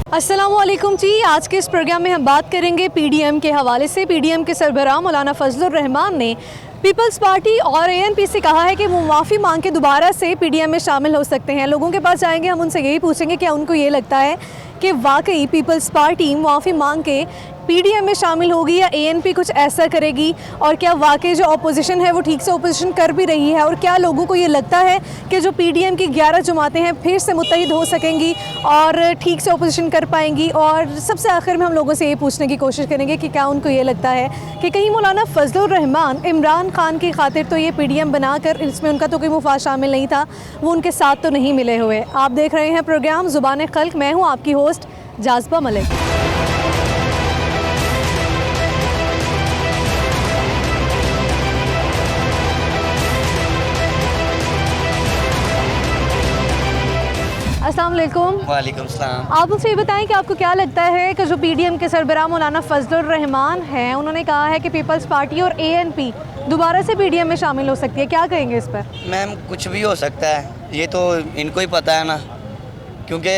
अस्सलामुअलैकुम जी। आज के इस प्रोग्राम में हम बात करेंगे पीडीएम के हवाले से। पीडीएम के सरबराह मौलाना फजलुर रहमान ने पीपल्स पार्टी और एएनपी से कहा है कि वो माफ़ी मांग के दोबारा से पीडीएम में शामिल हो सकते हैं। लोगों के पास जाएंगे, हम उनसे यही पूछेंगे क्या उनको ये लगता है कि वाकई पीपल्स पार्टी माफ़ी मांग के पीडीएम में शामिल होगी या एएनपी कुछ ऐसा करेगी, और क्या वाकई जो अपोजिशन है वो ठीक से अपोजिशन कर भी रही है, और क्या लोगों को ये लगता है कि जो पीडीएम की 11 जमातें हैं फिर से मुत्तहिद हो सकेंगी और ठीक से अपोजिशन कर पाएंगी। और सबसे आखिर में हम लोगों से ये पूछने की कोशिश करेंगे कि क्या उनको ये लगता है कि कहीं मौलाना फजलुर रहमान इमरान खान की खातिर तो ये पीडीएम बनाकर, इसमें उनका तो कोई मुफाद शामिल नहीं था, वो उनके साथ तो नहीं मिले हुए। आप देख रहे हैं प्रोग्राम ज़ुबान खल्क, मैं हूँ आपकी होस्ट जाज़बा मलिक। अस्सलाम वालेकुम। वालेकुम सलाम। आप मुझसे ये बताएं कि आपको क्या लगता है कि जो पीडीएम के सरबराह मौलाना फजलुर रहमान हैं, उन्होंने कहा है कि पीपल्स पार्टी और एएनपी दोबारा से पीडीएम में शामिल हो सकती है, क्या कहेंगे इस पर? मैम कुछ भी हो सकता है, ये तो इनको ही पता है ना, क्योंकि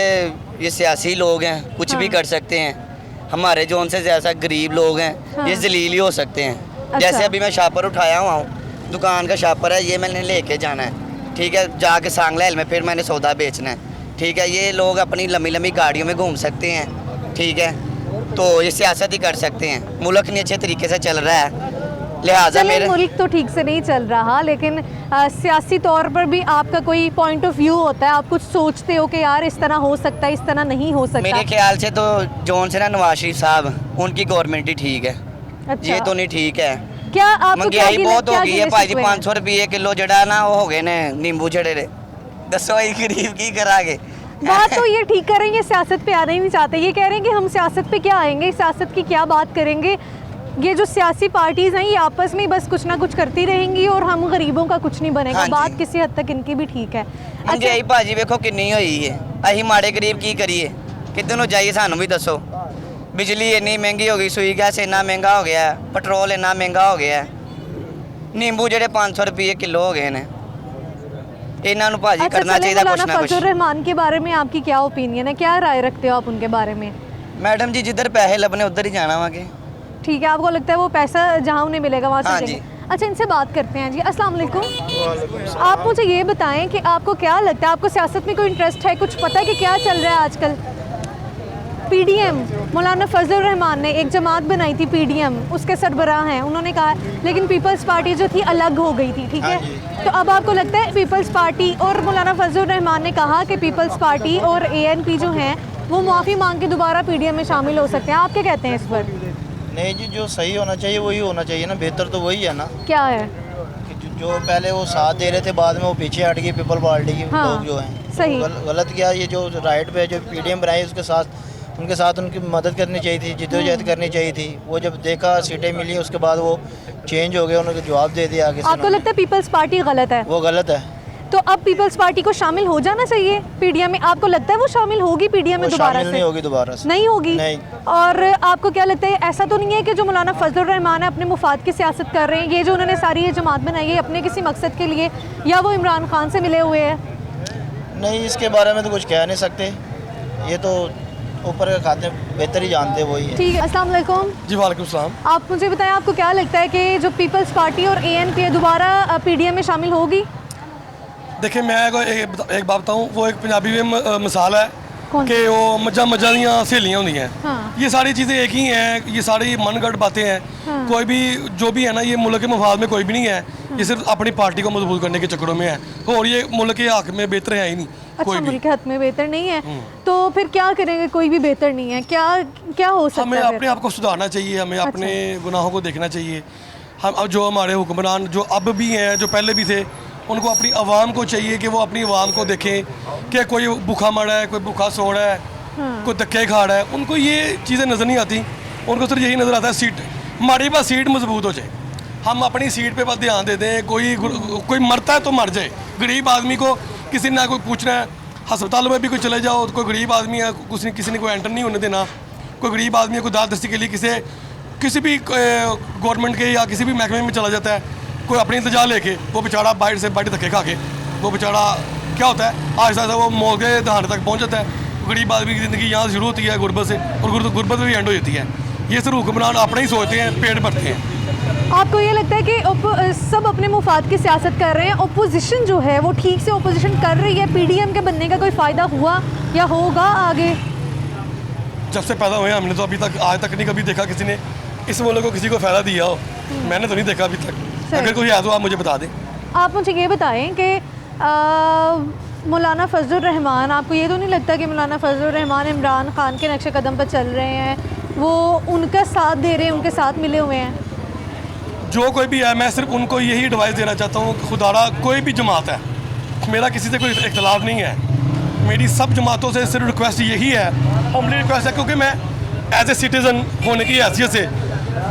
ये सियासी लोग हैं, कुछ भी कर सकते हैं। हमारे जो उनसे जैसा गरीब लोग हैं ये जलील ही हो सकते हैं। जैसे अभी मैं शापर उठाया हुआ हूँ, दुकान का शापर है, ये मैंने लेके जाना है, ठीक है, जाके सांगला हिल में फिर मैंने सौदा बेचना है, ठीक है। ये लोग अपनी लंबी लंबी गाड़ियों में घूम सकते हैं, ठीक है, तो ये सियासत ही कर सकते हैं। मुल्क नहीं अच्छे तरीके से चल रहा है, लिहाजा मेरे मुल्क तो ठीक से नहीं चल रहा, लेकिन सियासी तौर पर भी आपका कोई पॉइंट ऑफ व्यू होता है, आप कुछ सोचते हो कि यार इस तरह हो सकता है, इस तरह नहीं हो सकता। मेरे ख्याल से तो जोन से ना नवाज शरीफ साहब, उनकी गवर्नमेंट ही ठीक है। अच्छा। ये तो नहीं ठीक है। क्या आपको महंगाई बहुत हो गई है भाई जी, 500 500 रुपये किलो जड़ा ना वो हो गए ने नींबू जड़े। दसो ये गरीब की करागे। बात तो ये ठीक कर रहे हैं, ये सियासत पे आना ही नहीं चाहते। ये कह रहे हैं कि हम सियासत पे क्या आएंगे, सियासत की क्या बात करेंगे। ये जो सियासी पार्टीज हैं ये आपस में बस कुछ ना कुछ करती रहेंगी और हम गरीबों का कुछ नहीं बनेगा। बात किसी हद तक इनकी भी ठीक है। महंगाई भाजी देखो कितनी हुई है, अही माड़े गरीब की करिए, कितनों जाइए सानू भी दसो। बिजली इतनी महंगी हो गई, सुई गैस इतना महंगा हो गया है, पेट्रोल इतना महंगा हो गया है, नींबू जेडे 500 रुपये किलो हो गए हैं। इन्होंने भाजी करना चाहिए कुछ ना कुछ। फजलुर रहमान के बारे में आपकी क्या ओपिनियन है, क्या राय रखते हो आप उनके बारे में? मैडम जी जिधर पैसे लबने उधर ही जाना वहाँ के। ठीक है, आपको लगता है वो पैसा जहाँ उन्हें मिलेगा वहाँ हाँ से जी। अच्छा, इनसे बात करते हैं जी। अस्सलाम वालेकुम। आप मुझे ये बताएं कि आपको क्या लगता है, आपको सियासत में कोई इंटरेस्ट है, कुछ पता है कि क्या चल रहा है आजकल? पीडीएम, मौलाना फजलुर रहमान ने एक जमात बनाई थी पीडीएम, उसके सरबराह हैं, उन्होंने कहा लेकिन पीपल्स पार्टी जो थी अलग हो गई थी, ठीक है। तो अब आपको लगता है पीपल्स पार्टी, और मौलाना फजलुर रहमान ने कहा कि पीपल्स पार्टी और एएनपी जो हैं वो माफ़ी मांग के दोबारा पीडीएम में शामिल हो सकते हैं, आप क्या कहते हैं इस पर? नहीं जी, जो सही होना चाहिए वही होना चाहिए ना, बेहतर तो वही है ना। क्या है कि जो पहले वो साथ दे रहे थे, बाद में वो पीछे हट गई पीपल पार्टी की। हाँ, लोग जो हैं सही। गलत किया। ये जो राइट पे जो पीडीएम बनाई उनके साथ उनकी मदद करनी चाहिए थी, जिद्दोजहद करनी चाहिए थी। वो जब देखा सीटें मिली उसके बाद वो चेंज हो गए, उन्होंने जवाब दे दिया आगे से। आपको लगता है पीपल्स पार्टी गलत है? वो गलत है। तो अब पीपल्स पार्टी को शामिल हो जाना चाहिए पीडीएम में। आपको लगता है वो शामिल होगी पीडीएम में दोबारा शामिल से? नहीं होगी दोबारा से, नहीं होगी। नहीं। और आपको क्या लगता है, ऐसा तो नहीं है कि जो मौलाना फजलुर रहमान है अपने मुफाद की सियासत कर रहे हैं, ये जो उन्होंने सारी ये जमात बनाई है अपने किसी मकसद के लिए, या वो इमरान खान से मिले हुए हैं? नहीं, इसके बारे में तो कुछ कह नहीं सकते, ये तो ऊपर के खाते बेहतर ही जानते वही है। ठीक है, अस्सलाम वालेकुम। जी वालेकुम सलाम। आप मुझे बताएं आपको क्या लगता है कि जो पीपल्स पार्टी और एएनपी दोबारा पीडीएम में शामिल होगी? देखिए मैं एक बात बताऊँ, वो एक पंजाबी में मिसाल है कि वो मजा दियाँ सहेलियाँ होंगी हैं। हाँ। ये सारी चीज़ें एक ही हैं, ये सारी मनगढ़ बातें हैं। हाँ। कोई भी जो भी है ना, ये मुल्क के मफाद में कोई भी नहीं है। ये सिर्फ अपनी पार्टी को मजबूत करने के चक्करों में है, और ये मुल्क के हक में बेहतर है ही नहीं। अच्छा, मुल्क के हक में बेहतर नहीं है, तो फिर क्या करेंगे? कोई भी बेहतर नहीं है, क्या क्या हो सकता है? हमें अपने आप को सुधारना चाहिए, हमें अपने गुनाहों को देखना चाहिए। हम अब जो हमारे हुक्मरान जो अब भी हैं, जो पहले भी थे, उनको अपनी आवाम को चाहिए कि वो अपनी आवाम को देखें कि कोई भूखा मरा है, कोई भूखा सो रहा है, कोई धक्के खा रहा है। उनको ये चीज़ें नज़र नहीं आती, उनको सिर्फ यही नज़र आता है सीट, हमारी पास सीट मजबूत हो जाए, हम अपनी सीट पे बस ध्यान दे दें। कोई मरता है तो मर जाए, गरीब आदमी को किसी ने कोई पूछना है, अस्पतालों में भी कोई चले जाओ तो कोई गरीब आदमी है, किसी ने कोई एंटर नहीं होने देना। कोई गरीब आदमी है, कोई दाद दस्ती के लिए किसी भी गवर्नमेंट के या किसी भी महकमे में चला जाता है, कोई अपनी इंतजार लेके, वो बेचारा बाहर से बाहर धक्के खा के वो बेचारा क्या होता है, आहिस्ता आहिस्ता वो मौत के दहाड़े तक पहुंच जाता है। गरीब आदमी की ज़िंदगी यहाँ से शुरू होती है गुर्बत से, और गुर्बत में भी एंड हो जाती है। ये सिर्फ हुक्मरान अपना ही सोचते हैं, पेट भरते हैं। आपको ये लगता है कि सब अपने मुफाद की सियासत कर रहे हैं, ओपोजिशन जो है वो ठीक से ओपोजिशन कर रही है, पीडीएम के बनने का कोई फ़ायदा हुआ या होगा आगे? जब से पैदा हुए हमने तो अभी तक आज तक नहीं कभी देखा किसी ने इस मुल्क को किसी को फ़ायदा दिया हो। मैंने तो नहीं देखा अभी तक। अगर कोई है तो आप मुझे बता दें। आप मुझे ये बताएं कि मौलाना फजलुर रहमान, आपको ये तो नहीं लगता कि मौलाना फजलुर रहमान इमरान खान के नक्शे कदम पर चल रहे हैं, वो उनका साथ दे रहे हैं, उनके साथ मिले हुए हैं? जो कोई भी है, मैं सिर्फ उनको यही एडवाइस देना चाहता हूँ, खुदारा कोई भी जमात है, मेरा किसी से कोई इख्तलाफ नहीं है, मेरी सब जमातों से सिर्फ रिक्वेस्ट यही है, हम्बली रिक्वेस्ट है, क्योंकि मैं एज ए सिटीज़न होने की हैसियत से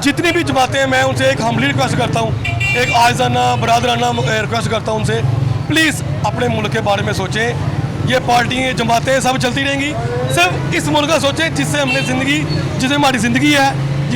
जितनी भी जमातें हैं मैं उनसे एक हम्बली रिक्वेस्ट करता हूँ, एक आयजाना बरादराना रिक्वेस्ट करता हूँ उनसे, प्लीज़ अपने मुल्क के बारे में सोचें। ये पार्टियाँ जमातें सब चलती रहेंगी, सिर्फ इस मुल्क का सोचें जिससे हमने ज़िंदगी, जिसमें हमारी ज़िंदगी है,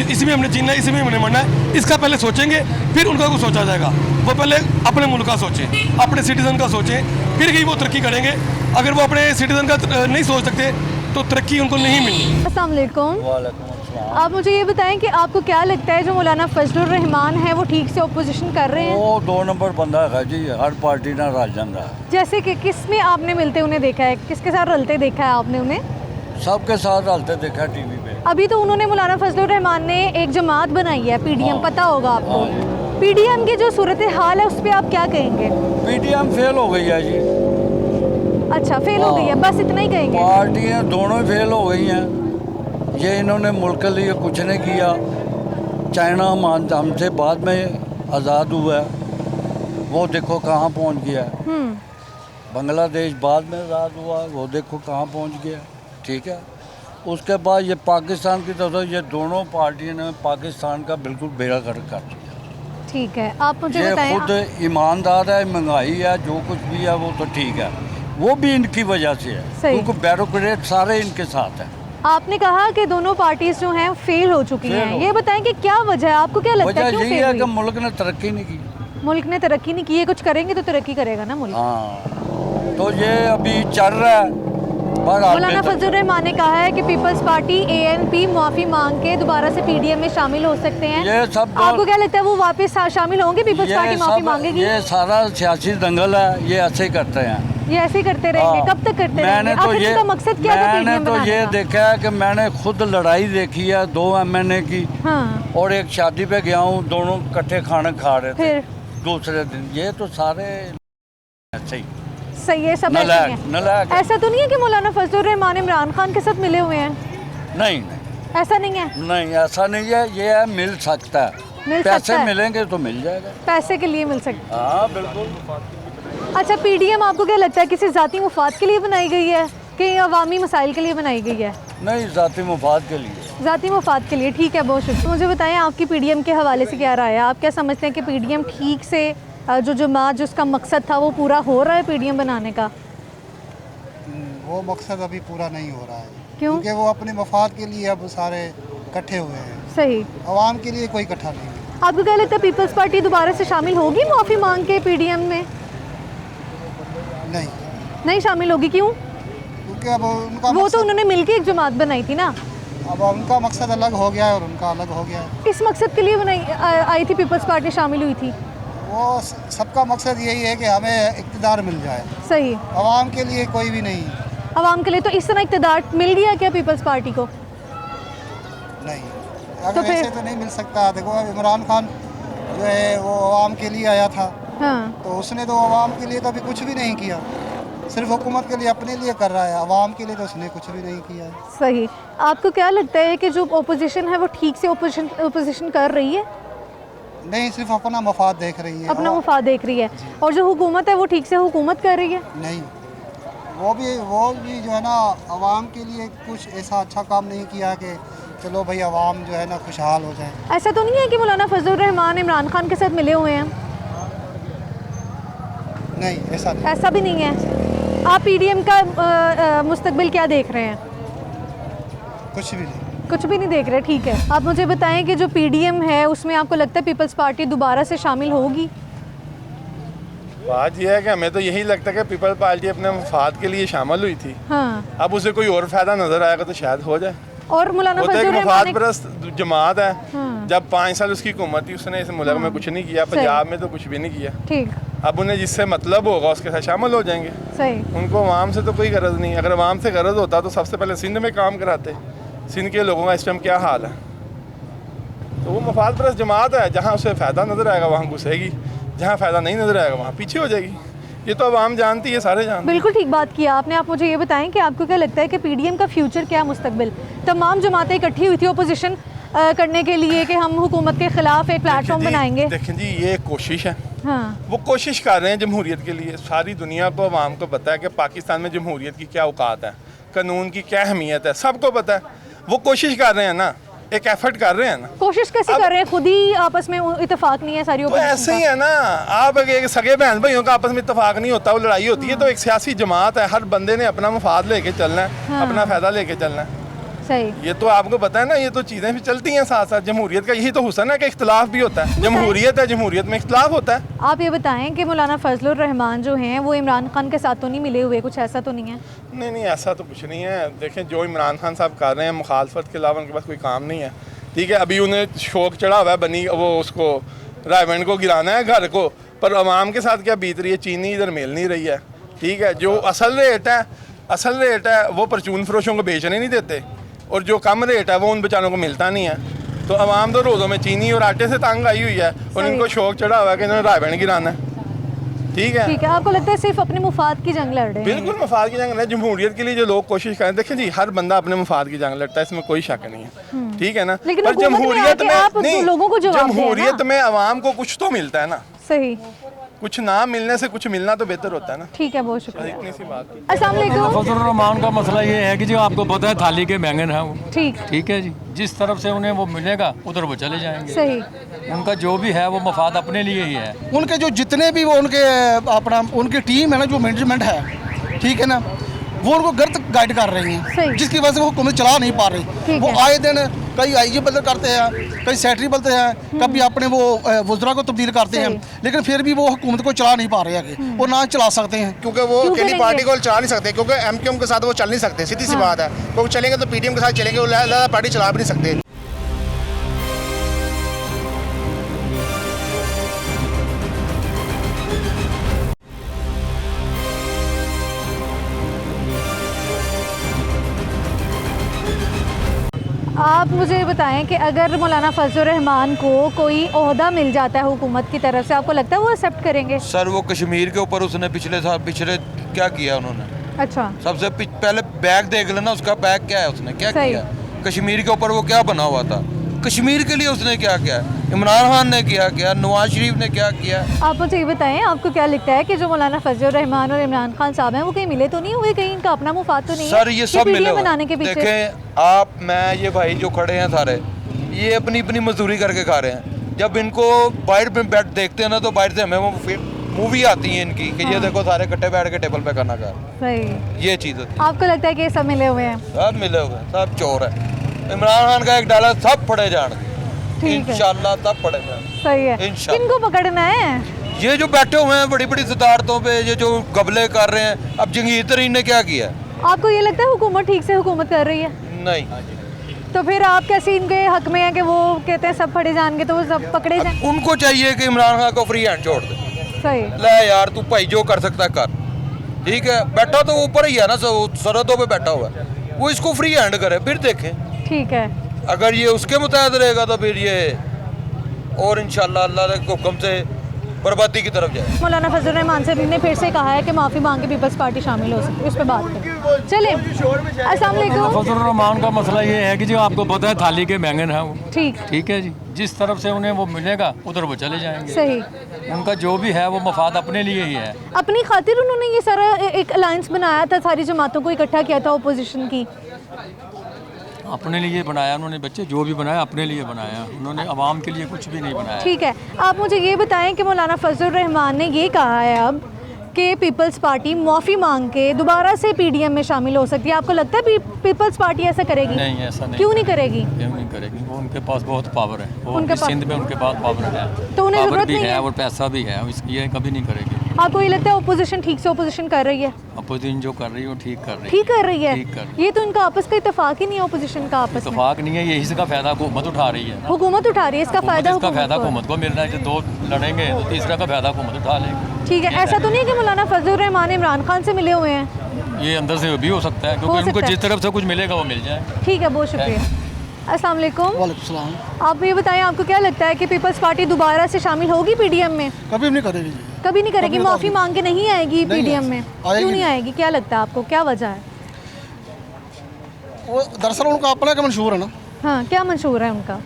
इसी में हमने जीना है, इसी में हमने मरना है, इसका पहले सोचेंगे, फिर उनका कुछ सोचा जाएगा। वो पहले अपने मुल्क का सोचें, अपने सिटीज़न का सोचें, फिर ही वो तरक्की करेंगे। अगर वो अपने सिटीज़न का नहीं सोच सकते तो तरक्की उनको नहीं मिलनी। अस्सलाम वालेकुम। आप मुझे ये बताएं कि आपको क्या लगता है जो मौलाना फजलुर रहमान है वो ठीक से ओपोजिशन कर रहे हैं? वो 2 नंबर बंदा है जी, हर पार्टी ना राज जाता है। जैसे कि किस में आपने मिलते उन्हें देखा है, किसके साथ रलते देखा है आपने उन्हें? सबके साथ रलते देखा टीवी पे। अभी तो उन्होंने मौलाना फजलुर रहमान ने एक जमात बनाई है पीडीएम, पता होगा आपको। पीडीएम की जो सूरत हाल है उस पर आप क्या कहेंगे? पीडीएम फेल हो गई है जी। अच्छा, फेल हो गई है, बस इतना ही कहेंगे? पार्टियाँ दोनों ही फेल हो गई हैं। ये इन्होंने मुल्क के लिए कुछ नहीं किया। चाइना हमसे बाद में आज़ाद हुआ है, वो देखो कहाँ पहुँच गया है। बांग्लादेश बाद में आज़ाद हुआ, वो देखो कहाँ पहुँच गया। ठीक है, उसके बाद ये पाकिस्तान की तरफ, ये दोनों पार्टियों ने पाकिस्तान का बिल्कुल बेड़ा गर्क कर दिया। ठीक है, आप मुझे ये बताएं। खुद ईमानदार है, महंगाई है, जो कुछ भी है वो तो ठीक है, वो भी इनकी वजह से है, क्योंकि ब्यूरोक्रेट सारे इनके साथ हैं। आपने कहा कि दोनों पार्टीज जो हैं फेल हो चुकी हैं, ये बताएं कि क्या वजह है, आपको क्या लगता है वजह क्यों यही फेल है कि हुई? मुल्क ने तरक्की नहीं की। मुल्क ने तरक्की नहीं की है, कुछ करेंगे तो तरक्की करेगा ना मुल्क। हाँ, तो ये अभी चल रहा है। मौलाना फजलुर रहमान ने कहा है कि पीपल्स पार्टी एएनपी माफी मांग के दोबारा से पीडीएम में शामिल हो सकते हैं। ये सब आपको क्या लगता है वो वापस शामिल होंगे? पीपल्स पार्टी माफी मांगेगी? ये सारा सियासी दंगल है, ये ऐसे ही करते हैं। ये ऐसे ही करते रहेंगे? कब तक करते रहेंगे? मैंने तो आखिर इनका मकसद क्या था पीडीएम बनाने ये का? देखा है कि मैंने खुद लड़ाई देखी है 2 एमएनए की, हाँ। और एक शादी पे गया हूँ, दोनों इकट्ठे खाना खा रहे थे फिर दूसरे दिन। ये तो सारे ऐसे ही सही है, सब ऐसे नलायक हैं। नलायक। ऐसा तो नहीं है कि मौलाना फजलुर रहमान इमरान खान के साथ मिले हुए हैं? नहीं ऐसा नहीं है? नहीं, ऐसा नहीं है। ये है मिल सकता है, मिल सकता पैसे है। मिलेंगे तो मिल जाएगा। पैसे के लिए मिल सकता हाँ बिल्कुल। है। अच्छा, पीडीएम आपको क्या लगता है किसी ज़ाती मुफाद के लिए बनाई गई है कि अवामी मसाइल के लिए बनाई गई है? नहीं, ज़ाती मुफाद के लिए। ज़ाती मुफाद के लिए। ठीक है, बहुत शुक्रिया। मुझे बताएं आपकी पीडीएम के हवाले से क्या राय है? आप क्या समझते हैं कि पीडीएम ठीक से जो जमात जिसका मकसद था वो पूरा हो रहा है पीडीएम बनाने का? वो मकसद अभी पूरा नहीं हो रहा है। क्यों? क्योंकि वो अपने मफाद के लिए अब सारे इकट्ठे हुए हैं, सही। आवाम के लिए कोई इकट्ठा नहीं है। आपको क्या लगता है पीपल्स पार्टी दोबारा से शामिल होगी माफ़ी मांग के पीडीएम में? नहीं, नहीं शामिल होगी, क्यों? क्योंकि अब उनका वो तो मकसद, उन्होंने मिलके एक जमात बनाई थी ना। अब उनका मकसद अलग हो गया है और उनका अलग हो गया है। इस मकसद के लिए आई थी पीपल्स पार्टी, शामिल हुई थी। वो सबका मकसद यही है कि हमें इक़्तिदार मिल जाए, सही। आवाम के लिए कोई भी नहीं। आवाम के लिए तो इस तरह इक़्तिदार मिल गया क्या पीपल्स पार्टी को? नहीं, अगर तो फिर- ऐसे तो नहीं मिल सकता। देखो, अब इमरान खान जो है वो आवाम के लिए आया था, हाँ। तो उसने तो आवाम के लिए तो अभी कुछ भी नहीं किया, सिर्फ हुकूमत के लिए अपने लिए कर रहा है, आवाम के लिए तो उसने कुछ भी नहीं किया है। सही। आपको क्या लगता है कि जो ओपोजिशन है वो ठीक से ओपोजिशन कर रही है? नहीं, सिर्फ अपना मफाद देख रही है। अपना मुफाद देख रही है। और जो हुकूमत है वो ठीक से हुकूमत कर रही है? नहीं, वो भी जो है ना आवाम के लिए कुछ ऐसा अच्छा काम नहीं किया कि चलो भाई आवाम जो है ना खुशहाल हो जाए। ऐसा तो नहीं है कि मौलाना फजलुर रहमान इमरान खान के साथ मिले हुए हैं? नहीं, ऐसा नहीं। ऐसा भी नहीं है। आप पीडीएम का मुस्तकबिल क्या देख रहे हैं? कुछ भी नहीं। कुछ भी नहीं देख रहे, ठीक है। आप मुझे बताएं कि जो पीडीएम है उसमें आपको लगता है पीपल्स पार्टी दोबारा से शामिल होगी? बात यह है कि हमें तो यही लगता है कि पीपल पार्टी अपने मफाद के लिए शामिल हुई थी। हाँ, अब उसे कोई और फायदा नजर आएगा तो शायद हो जाए। और मौलाना वो तो एक फजलुर रहमान मफाद ने- परस्त जमात है। हाँ। जब 5 साल उसकी हुकूमत थी उसने इस मुल्क में कुछ नहीं किया, पंजाब में तो कुछ भी नहीं किया। ठीक, अब उन्हें जिससे मतलब होगा उसके साथ शामिल हो जाएंगे। सही, उनको अवाम से तो कोई गरज नहीं। अगर अवाम से गरज होता तो सबसे पहले सिंध में काम कराते। सिंध के लोगों का इस टाइम क्या हाल है? तो वो मफाद परस्त जमात है, जहाँ उसे फ़ायदा नज़र आएगा वहाँ घुसेगी, जहाँ फ़ायदा नहीं नज़र आएगा वहाँ पीछे हो जाएगी। ये तो अवाम जानती है, सारे जानते हैं। बिल्कुल ठीक बात किया आपने। आप मुझे ये बताएं कि आपको क्या लगता है कि पीडीएम का फ्यूचर क्या है मुस्तकबिल? तमाम जमातें इकट्ठी हुई थी ओपोजिशन करने के लिए कि हम हुकूमत के खिलाफ एक प्लेटफॉर्म बनाएंगे। देखें जी, ये एक कोशिश है। हाँ, वो कोशिश कर रहे हैं जमहूरियत के लिए। सारी दुनिया को, अवाम को पता है कि पाकिस्तान में जमहूरियत की क्या औकात है, कानून की क्या अहमियत है, सबको पता है। वो कोशिश कर रहे हैं ना, एक एफर्ट कर रहे हैं ना। कोशिश कैसे कर रहे हैं? खुद ही आपस में इतफाक नहीं है सारी तो opposition ऐसे ही का। है ना, आप एक सगे बहन भाइयों का आपस में इत्तेफाक नहीं होता, वो लड़ाई होती है। तो एक सियासी जमात है, हर बंदे ने अपना मफाद लेके चलना है, हाँ। अपना फ़ायदा लेके चलना है। सही, ये तो आपको पता है ना, ये तो चीज़ें भी चलती हैं साथ साथ। जमहूरियत का यही तो हुस्न है कि इख्तलाफ भी होता है। जमहूरियत है, जमहूरियत में इख्तलाफ होता है। आप ये बताएं कि मौलाना फजलुर रहमान जो हैं वो इमरान खान के साथ तो नहीं मिले हुए? कुछ ऐसा तो नहीं है? नहीं नहीं, ऐसा तो कुछ नहीं है। देखें, जो इमरान खान साहब कर रहे हैं मुखालफत के अलावा उनके पास कोई काम नहीं है। ठीक है, अभी उन्हें शौक चढ़ा हुआ है बनी वो उसको रायबंड को गिराना है घर को, पर अवाम के साथ क्या बीत रही है? चीनी इधर मिल नहीं रही है। ठीक है, जो असल रेट है वो परचून फरोशों को बेचने नहीं देते, और जो कम रेट है वो उन बेचारों को मिलता नहीं है। तो अवाम तो रोज़ों में चीनी और आटे से तंग आई हुई है, और इनको शौक चढ़ा हुआ है कि इन्होंने रायबंड गिराना है। ठीक है, ठीक है, आपको लगता है सिर्फ अपने मुफाद की जंग लड़ रहे हैं? बिल्कुल मफाद की जंग है। जमहूरियत के लिए जो लोग कोशिश करें, देखें जी, हर बंदा अपने मफाद की जंग लड़ता है, इसमें कोई शक नहीं है। ठीक है ना, लेकिन पर हुकूमत में जमहूरियत आके आप में नहीं, लोगों को जवाब दें ना। जमहूरियत में अवाम को कुछ तो मिलता है ना। सही, कुछ ना मिलने से कुछ मिलना तो बेहतर होता है ना। ठीक है, बहुत शुक्रिया। इतनी सी बात। अस्सलाम वालेकुम। फजलुर रहमान का मसला ये है कि जो आपको पता है थाली के बैंगन हैं वो। ठीक, ठीक है जी, जिस तरफ से उन्हें वो मिलेगा उधर वो चले जाएंगे। सही, उनका जो भी है वो मफाद अपने लिए ही है। उनके जो जितने भी वो उनके अपना उनकी टीम है ना, जो मैनेजमेंट है, ठीक है ना, वो उनको गलत गाइड कर रही सही। हैं, जिसकी वजह से वो हुकूमत चला नहीं पा रही। ठीक वो है। आए दिन कई आईजी बदल करते हैं, कई सेक्रेटरी बदलते हैं, कभी अपने वो वज़रा को तब्दील करते हैं, लेकिन फिर भी वो हुकूमत को चला नहीं पा रहे हैं, और ना चला सकते हैं। क्योंकि वो क्यों अकेली करेंगे? पार्टी को चला नहीं सकते, क्योंकि एमक्यूएम के साथ वो चल नहीं सकते। सीधी सी बात है, वो चलेंगे तो पीडीएम के साथ चलेंगे, वो अलग पार्टी चला भी नहीं सकते। आप मुझे बताएं कि अगर मौलाना फजलुर रहमान को कोई ओहदा मिल जाता है हुकूमत की तरफ से, आपको लगता है वो एक्सेप्ट करेंगे? सर, वो कश्मीर के ऊपर उसने पिछले क्या किया उन्होंने? अच्छा, सबसे पहले बैग देख लेना, उसका बैग क्या है, उसने क्या सही। किया? कश्मीर के ऊपर वो क्या बना हुआ था? कश्मीर के लिए उसने क्या किया? इमरान खान ने क्या किया? नवाज शरीफ ने क्या किया? आप मुझे ये बताएं, आपको क्या लगता है कि जो मौलाना फजलुर रहमान और इमरान खान साहब हैं वो कहीं मिले तो नहीं हुए? कहीं इनका अपना मुफाद तो नहीं है? सर, ये सब मिले PDM हुए। बनाने के पीछे देखें आप, मैं, ये भाई जो खड़े हैं सारे, ये अपनी अपनी मजदूरी करके खा रहे हैं। जब इनको बाहर में बैठ देखते हैं ना, तो बाहर से हमें वो मूवी आती है इनकी कि ये देखो सारे इकट्ठे बैठ के टेबल पे खाना खा रहे हैं। सही, ये चीज़ होती है। आपको लगता है कि ये सब मिले हुए हैं? सब मिले हुए हैं, सब चोर है। इमरान खान का एक डाला, सब पड़े जान, ठीक है। इंशाल्लाह सब पड़े जान। सही है। इंशाल्लाह। किनको पकड़ना है? ये जो बैठे हुए हैं बड़ी बड़ी सदारतों पे, ये जो गबले कर रहे हैं, अब जंगीर तरीन ने क्या किया? आपको ये लगता है हुकूमत ठीक से हुकूमत कर रही है? नहीं, तो फिर आप कैसे इनके हक में हैं कि वो कहते हैं सब फड़े जाएंगे तो वो सब पकड़े जाएं? उनको चाहिए कि इमरान खान को फ्री हैंड छोड़ दे। सही, ले यार, तू भाई जो कर सकता है कर। ठीक है, बैठा तो ऊपर ही है ना, सरहदों पे बैठा हुआ है, वो इसको फ्री हैंड करे, फिर देखें। ठीक है। अगर ये उसके मुताबिक रहेगा तो फिर ये और इंशाल्लाह अल्लाह के हुक्म से बर्बादी की तरफ जाए। मौलाना फजलुर रहमान साहब ने फिर से कहा है कि माफ़ी मांग के पीपल्स पार्टी शामिल हो सकती है, उस पर बात करें। चले, अस्सलाम वालेकुम। फजलुर रहमान का मसला ये है कि जो आपको पता है थाली के बैंगन हैं वो। ठीक, ठीक है जी, जिस तरफ से उन्हें वो मिलेगा उधर वो चले जाएंगे। सही, उनका जो भी है वो मफाद अपने लिए ही है। अपनी खातिर उन्होंने ये सारा एक अलायंस बनाया था, सारी जमातों को इकट्ठा किया था ओपोजिशन की। अपने लिए बनाया उन्होंने, बच्चे जो भी बनाया अपने लिए बनाया, उन्होंने आवाम के लिए कुछ भी नहीं बनाया। ठीक है, आप मुझे ये बताएं कि मौलाना फजलुर रहमान ने ये कहा है अब कि पीपल्स पार्टी माफ़ी मांग के दोबारा से पीडीएम में शामिल हो सकती है। आपको लगता है पीपल्स पार्टी ऐसा करेगी? नहीं, ऐसा नहीं। क्यों नहीं करेगी? क्यों नहीं करेगी? वो उनके पास बहुत पावर है, वो उनके पास- सिंध में उनके पास पावर है, तो उन्हें पावर ज़रूरत भी नहीं है है? और पैसा भी है, इसलिए कभी नहीं करेगी। आपको ये लगता है ओपोजिशन ठीक से ओपोजिशन कर रही है? अपोजिशन जो कर रही है वो ठीक कर रही है। ठीक कर रही है? ठीक कर रही है। ये तो इनका आपस का इत्तेफाक ही नहीं है ओपोजिशन का आपस में। इत्तेफाक नहीं है, ये इसका फायदा हुकूमत उठा रही है। हुकूमत उठा रही है, इसका फायदा इसका फायदा हुकूमत हुकूमत को मिल रहा है। जो दो लड़ेंगे तो तीसरा का फायदा हुकूमत उठा लेगी। ठीक है, ऐसा तो नहीं है कि मौलाना फजलुर रहमान इमरान खान से मिले हुए हैं? ये अंदर से भी हो सकता है, क्योंकि हो इनको सकता है। जिस तरफ से कुछ मिलेगा वो मिल जाए। ठीक है, बहुत शुक्रिया। अस्सलाम वालेकुम। वालेकुम सलाम। आप ये बताएं, आपको क्या लगता है कि पीपल्स पार्टी दोबारा से शामिल होगी पीडीएम में? कभी भी नहीं करेगी जी। कभी नहीं करेगी? कभी माफी नहीं। मांग के नहीं आएगी नहीं पीडीएम में? आएगी क्यों नहीं नहीं। आएगी? क्या लगता है आपको, क्या वजह है? वो दरअसल उनका अपना का मंशूर है ना। हाँ, क्या मंशूर है उनका?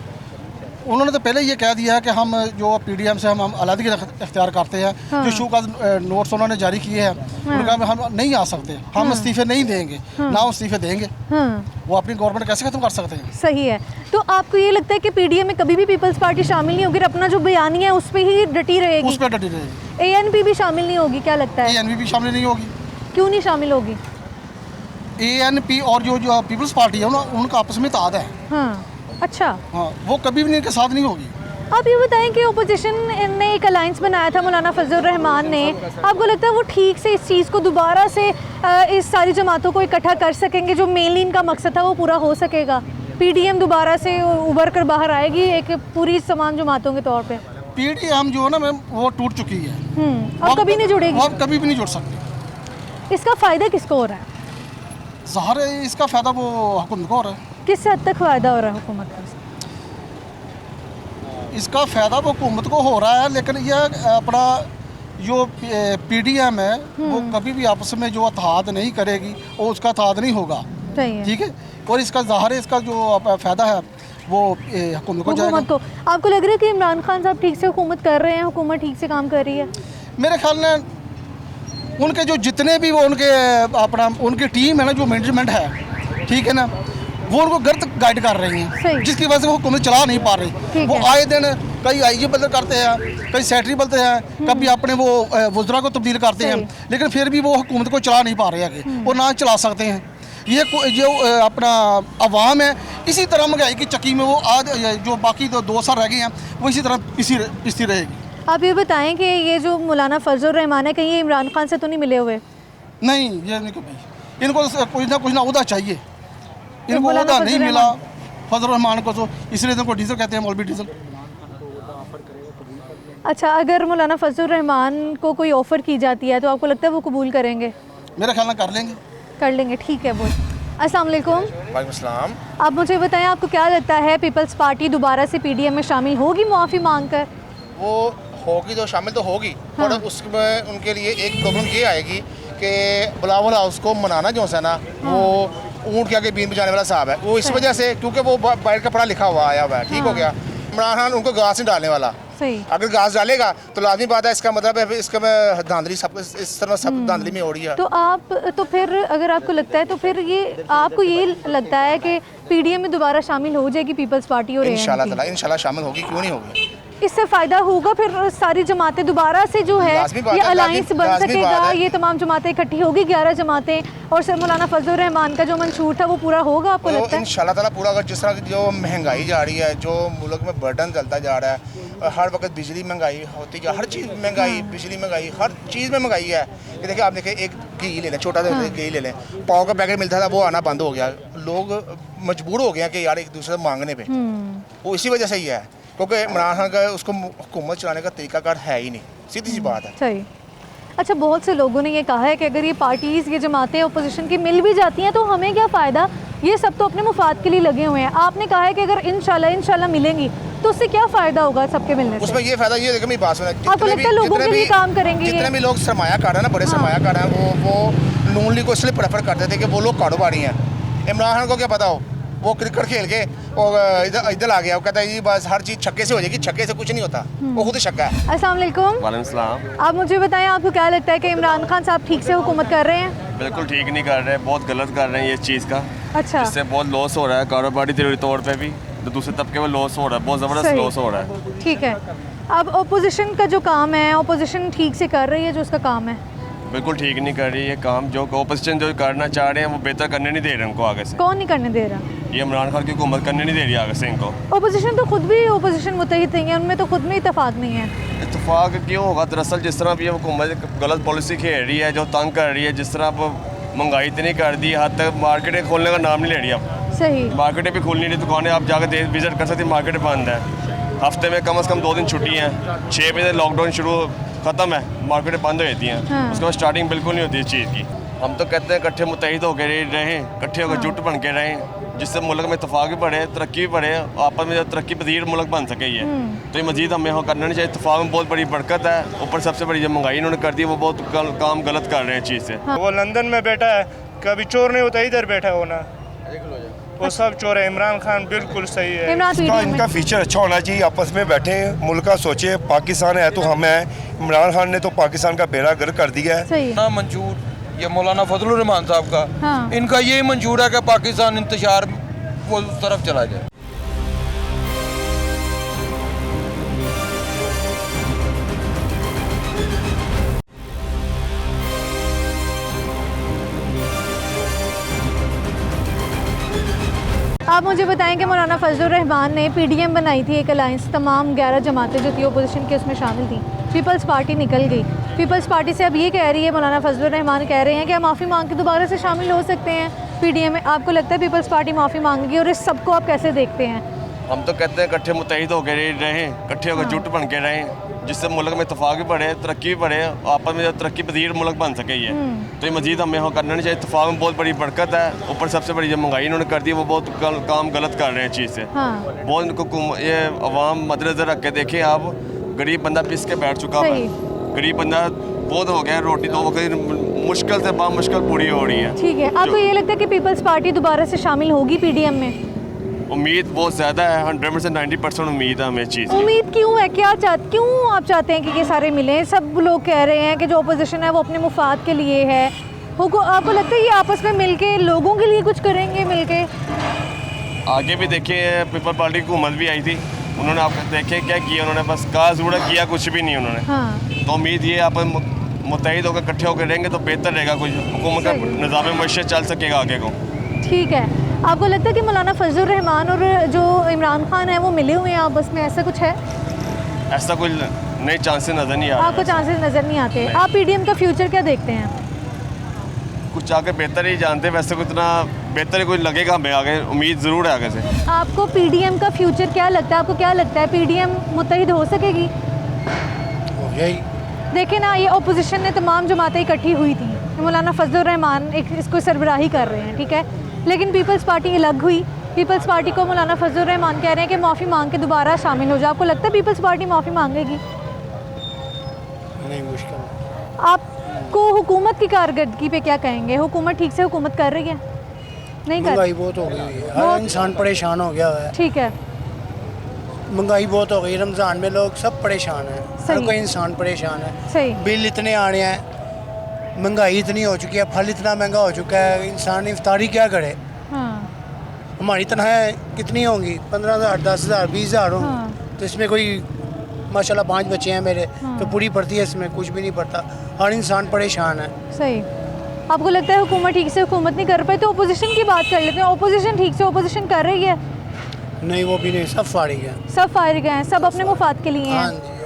उन्होंने तो पहले ये कह दिया है कि हम जो पीडीएम से हम अलहदगी इख्तियार करते हैं। हाँ। जो शो का नोट्स उन्होंने जारी किए हैं, उनका हम नहीं आ सकते, हम इस्तीफे नहीं देंगे, ना इस्तीफे देंगे। हाँ, वो अपनी गवर्नमेंट कैसे खत्म कर सकते हैं? सही है। तो आपको ये लगता है कि पीडीएम में कभी भी पीपल्स पार्टी शामिल नहीं होगी, अपना जो बयानिया है उस पर ही डटी रहेगी? उस पर डटी रहेगी। एएनपी भी शामिल नहीं होगी, क्या लगता है? एएनपी भी शामिल नहीं होगी। क्यों नहीं शामिल होगी? एएनपी और जो पीपल्स पार्टी है उनका आपस में इत्तेहाद है। हाँ, अच्छा। हाँ, वो कभी भी इनके साथ नहीं होगी। आप ये बताएं कि ओपोजिशन ने एक अलायंस बनाया था मौलाना फजलुर रहमान ने, आपको लगता है वो ठीक से इस चीज़ को दोबारा से इस सारी जमातों को इकट्ठा कर सकेंगे? जो मेनली इनका मकसद था वो पूरा हो सकेगा? पीडीएम दोबारा से उभर कर बाहर आएगी एक पूरी समान जमातों के तौर पे? पीडीएम जो है ना मैम, वो टूट चुकी है। अब कभी नहीं जुड़ेगी? अब कभी भी नहीं जुड़ सकती। इसका फ़ायदा किसको हो रहा है? ज़ाहिर है इसका फ़ायदा वो हुकूमत को हो रहा है। किस हद तक फ़ायदा हो रहा है हुकूमत का? इसका फ़ायदा वो हुकूमत को हो रहा है, लेकिन यह अपना जो पीडीएम है वो कभी भी आपस में जो इत्तेहाद नहीं करेगी और उसका इत्तेहाद नहीं होगा। सही है। ठीक है, और इसका ज़ाहिर है इसका जो फ़ायदा है वो हुकूमत को जाएगा। हुकूमत को। आपको लग रहा है कि इमरान खान साहब ठीक से हुकूमत कर रहे हैं, हुकूमत ठीक से काम कर रही है? मेरे ख्याल में उनके जो जितने भी वो उनके अपना उनकी टीम है ना, जो मैनेजमेंट है, ठीक है ना, वो उनको गलत गाइड कर रही हैं, सही। जिसकी वजह से वो हुकूमत चला नहीं पा रही। ठीक वो है। आए दिन कई आईजी बदल करते हैं, कई सेक्रेटरी बदलते हैं, कभी अपने वो वज़रा को तब्दील करते हैं, लेकिन फिर भी वो हुकूमत को चला नहीं पा रहे हैं, वो ना चला सकते हैं। ये जो अपना अवाम है, इसी तरह महंगाई की चक्की में वो आज जो बाकी 2 साल रह गए हैं वो इसी तरह पिसती रहेगी। आप ये बताएं कि ये जो मौलाना फजलुर रहमान है, कहीं ये इमरान खान से तो नहीं मिले हुए? नहीं, ये नहीं कभी। इनको कुछ ना उहदा चाहिए, इनको मौलाना उहदा नहीं फजलुर मिला फजलुर रहमान को, तो इसलिए इनको डीजल कहते हैं, मौलवी डीजल। अच्छा, अगर मौलाना फजलुर रहमान को कोई ऑफ़र की जाती है तो आपको लगता है वो कबूल करेंगे? मेरा ख्याल में कर लेंगे। कर लेंगे, ठीक है। बहुत अस्सलाम वालेकुम। वालेकुम सलाम। आप मुझे बताएं, आपको क्या लगता है पीपल्स पार्टी दोबारा से पीडीएम में शामिल होगी मुआफ़ी मांग कर? वो होगी तो शामिल तो होगी, हाँ। पर उसमें उनके लिए एक प्रॉब्लम ये आएगी कि बिलावल हाउस को मनाना जो है ना, वो ऊँट के आगे बीन बजाने वाला साहब है। वो इस वजह से, क्योंकि वो बाहर का पढ़ा लिखा हुआ आया हुआ है, ठीक हो गया। इमरान खान उनको घास नहीं डालने वाला। सही। अगर घास डालेगा तो लाजमी बात है, इसका मतलब है इसका में धांधली सब इस तरह सब धांधली में हो रही है। तो आप तो फिर अगर आपको लगता है तो फिर ये आपको ये लगता है कि पीडीएम में दोबारा शामिल हो जाएगी पीपल्स पार्टी और इंशाल्लाह ANP? ताला इंशाल्लाह शामिल होगी, क्यों नहीं होगी। इससे फ़ायदा होगा, फिर सारी जमातें दोबारा से जो है लाज़मी बात ये है, अलायंस बन लाज़मी सकेगा, बात है। ये तमाम जमातें इकट्ठी होगी, 11 जमातें, और सर मौलाना फजलुर रहमान का जो मंशूर था वो पूरा होगा, आपको लगता है? इंशाल्लाह ताला पूरा। अगर जिस तरह की जो महंगाई जा रही है, जो मुल्क में बर्डन चलता जा रहा है, हर वक्त बिजली महंगाई होती जा, हर चीज़ महंगाई, बिजली महंगाई, हर चीज़ में महंगाई है। ये देखिए, आप देखिए, एक घी ले लें, छोटा सा घी ले लें, पाव का पैकेट मिलता था, वो आना बंद हो गया। लोग मजबूर हो गए हैं कि यार एक दूसरे से मांगने पे। वो इसी वजह से ही है, क्योंकि इमरान खान का उसको हुकूमत चलाने का तरीकाकार है ही नहीं, सीधी सी बात है। सही। अच्छा, बहुत से लोगों ने ये कहा है कि अगर ये पार्टीज़, ये जमातें अपोजिशन की मिल भी जाती हैं तो हमें क्या फ़ायदा, ये सब तो अपने मुफाद के लिए लगे हुए हैं। आपने कहा है कि अगर इंशाल्लाह मिलेंगी तो उससे क्या फ़ायदा होगा सबके मिलने से? उसमें ये फायदा ये, देखो मेरी बात सुना, आपको लगता है लोगों के लिए काम करेंगे ये? जितने भी लोग सरमाया कर रहे हैं ना, बड़े सरमाया कर रहे हैं, वो नून लीग को इसलिए प्रेफर करते थे कि वो लोग कारोबारी हैं। इमरान खान को क्या पता हो, वो क्रिकेट खेल के और इधर आ गया, वो कहता है ये बस हर चीज़ छक्के से हो जाएगी, छक्के से कुछ नहीं होता, वो खुद ही छक्का है। अस्सलाम वालेकुम। वालेकुम सलाम। आप मुझे बताएं, आपको क्या लगता है कि इमरान खान साहब ठीक से हुकूमत कर रहे हैं? बिल्कुल ठीक नहीं कर रहे हैं, बहुत गलत कर रहे हैं ये चीज़ का। अच्छा। इससे बहुत लॉस हो रहा है, कारोबारी तौर पे भी, तो दूसरे तबके में लॉस हो रहा है, बहुत ज़बरदस्त सही। लॉस हो रहा है। ठीक है। अब ओपोजिशन का जो काम है, ओपोजिशन ठीक से कर रही है जो उसका काम है? बिल्कुल ठीक नहीं कर रही है काम। जो ओपोजिशन जो करना चाह रहे हैं वो बेहतर करने नहीं दे रहे उनको आगे से। कौन नहीं करने दे रहा? ये इमरान खान की हुकूमत करने नहीं दे रही आगे से इनको। ओपोजिशन तो खुद भी ओपोजिशन मुत्तहिद नहीं है, उनमें तो खुद में इत्तेफाक नहीं है। इतफाक क्यों होगा? दरअसल जिस तरह भी ये हुकूमत गलत पॉलिसी खेल रही है, जो तंग कर रही है, जिस तरह अब महंगाई इतनी कर दी, हद तक मार्केटें खोलने का नाम नहीं ले रही अब। सही। मार्केटें भी खुल नहीं रही, दुकानें आप जाकर विजिट कर सकती, मार्केट बंद है। हफ्ते में कम से कम 2 दिन छुट्टी हैं, 6 बजे लॉकडाउन शुरू ख़त्म है, मार्केटें बंद हो जाती हैं। हाँ। उसके बाद स्टार्टिंग बिल्कुल नहीं होती इस चीज़ की। हम तो कहते हैं इकट्ठे मुत्तहिद होकर रहें, इकट्ठे होकर जुट बन के रहें, जिससे मुल्क में इतफाक़ भी बढ़े, तरक्की भी बढ़े, आपस में जब तरक्की पजीर मुल्क बन सके ये। तो ये मज़ीद हमें हो करना नहीं चाहिए। इतफाक़ में बहुत बड़ी बरकत है, ऊपर सबसे बड़ी जो महंगाई इन्होंने कर दी वो बहुत काम गलत कर रहे हैं चीज़ से। वो लंदन में बैठा है, कभी चोर नहीं होता, इधर बैठा हो ना, वो सब चोर है। इमरान खान बिल्कुल सही है। इनका फीचर अच्छा होना चाहिए, आपस में बैठे मुल्क का सोचे। पाकिस्तान है तो हम हैं, इमरान खान ने तो पाकिस्तान का बेड़ा गर्क कर दिया है। ना मंजूर ये मौलाना फजलुर रहमान साहब का, हाँ। इनका यही मंजूर है कि पाकिस्तान इंतशार वो उस तरफ चला जाए। आप मुझे बताएं कि मौलाना फजलुर रहमान ने पीडीएम बनाई थी, एक अलायंस, तमाम 11 जमातें जो थी अपोजिशन की उसमें शामिल थी। पीपल्स पार्टी निकल गई। पीपल्स पार्टी से अब ये कह रही है, मौलाना फजलुर रहमान कह रहे हैं कि हम माफ़ी मांग के दोबारा से शामिल हो सकते हैं पीडीएम में। आपको लगता है पीपल्स पार्टी माफ़ी मांगेगी, और इस सबको आप कैसे देखते हैं? हम तो कहते हैं इकट्ठे मुत्तहिद होकर रहें, इकट्ठे होकर जुट बन के रहें, जिससे मुल्क में इतफाक़ भी बढ़े, तरक्की भी बढ़े, आपस में जब तरक्की पजीर मुल्क बन सके ये। तो ये मज़ीद हमें हो करना नहीं चाहिए। इतफाक़ में बहुत बड़ी बरकत है, ऊपर सबसे बड़ी जो महंगाई इन्होंने कर दी वो बहुत काम गलत कर रहे हैं चीज़ से। बहुत इनको ये अवाम मद्देनज़र रख के देखें आप, गरीब बंदा पिस के बैठ चुका है, गरीब बंदा बहुत हो गया, रोटी 2 वक्त मुश्किल से मुश्किल पूरी हो रही है। ठीक है, आपको ये लगता है कि पीपल्स पार्टी दोबारा से शामिल होगी पीडीएम में? उम्मीद बहुत ज़्यादा है, 100% 90% उम्मीद है हमें चीज़। उम्मीद क्यों है? क्यों आप चाहते हैं कि ये सारे मिलें? सब लोग कह रहे हैं कि जो अपोजिशन है वो अपने मुफाद के लिए है। आपको लगता है ये आपस में मिलके लोगों के लिए कुछ करेंगे मिलके? आगे भी देखिए, पीपल पार्टी की हुकूमत भी आई थी, उन्होंने आप देखे क्या किया, उन्होंने बस कहा जरूर किया कुछ भी नहीं उन्होंने। हाँ। तो उम्मीद ये आप मुत्तहिद होकर इकट्ठे होकर रहेंगे तो बेहतर रहेगा, कुछ हुकूमत का निज़ाम मईशत चल सकेगा आगे को। ठीक है, आपको लगता है कि मौलाना फजलुर रहमान और जो इमरान खान है वो मिले हुए हैं आपस में, ऐसा कुछ है? ऐसा कोई नए चांसेस नज़र नहीं आ रहे। आपको चांसेस नज़र नहीं आते? आप पीडीएम का फ्यूचर क्या देखते हैं? कुछ आगे बेहतर ही जानते, वैसे कुछ इतना बेहतर ही कुछ लगेगा हमें आगे, उम्मीद ज़रूर है आगे से। आपको पीडीएम का फ्यूचर क्या लगता है? आपको क्या लगता है पीडीएम मुत्तहिद हो सकेगी? यही देखिए ना, ये अपोजिशन ने तमाम जमातें इकट्ठी हुई थी, मौलाना फजलुर रहमान इसको सरबराही कर रहे हैं, ठीक है, लेकिन पीपल्स पार्टी अलग हुई। पीपल्स पार्टी को मौलाना फजलुर रहमान कह रहे हैं कि माफ़ी मांग के दोबारा शामिल हो जाओ। आपको लगता है पीपल्स पार्टी माफ़ी मांगेगी? नहीं, मुश्किल। आपको हुकूमत की कारकर्दगी पे क्या कहेंगे? हुकूमत ठीक से हुकूमत कर रही है? नहीं कर? महंगाई बहुत हो गई है, हर इंसान परेशान हो गया है। ठीक है, महंगाई बहुत हो गई, रमज़ान में लोग सब परेशान हैं, हर कोई इंसान परेशान है। सही। बिल इतने आ रहे हैं, महंगाई इतनी हो चुकी है, फल इतना महंगा हो चुका है, इंसान इफ्तारी क्या करे? हाँ। हमारी तनख्वाहें कितनी होंगी? 15,000, 10,000, 20,000 होंगी। हाँ। तो इसमें कोई माशाल्लाह 5 बच्चे हैं मेरे, तो पूरी पड़ती है, इसमें कुछ भी नहीं पड़ता, हर इंसान परेशान है। सही। आपको लगता है हुकूमत ठीक से हुकूमत नहीं कर पाई? तो अपोजिशन की बात कर लेते हैं, अपोजिशन ठीक से अपोजिशन कर रही है? नहीं, वो भी नहीं, सब फारिग हैं। सब फारिग हैं, सब अपने मुफाद के लिए हैं। हाँ जी,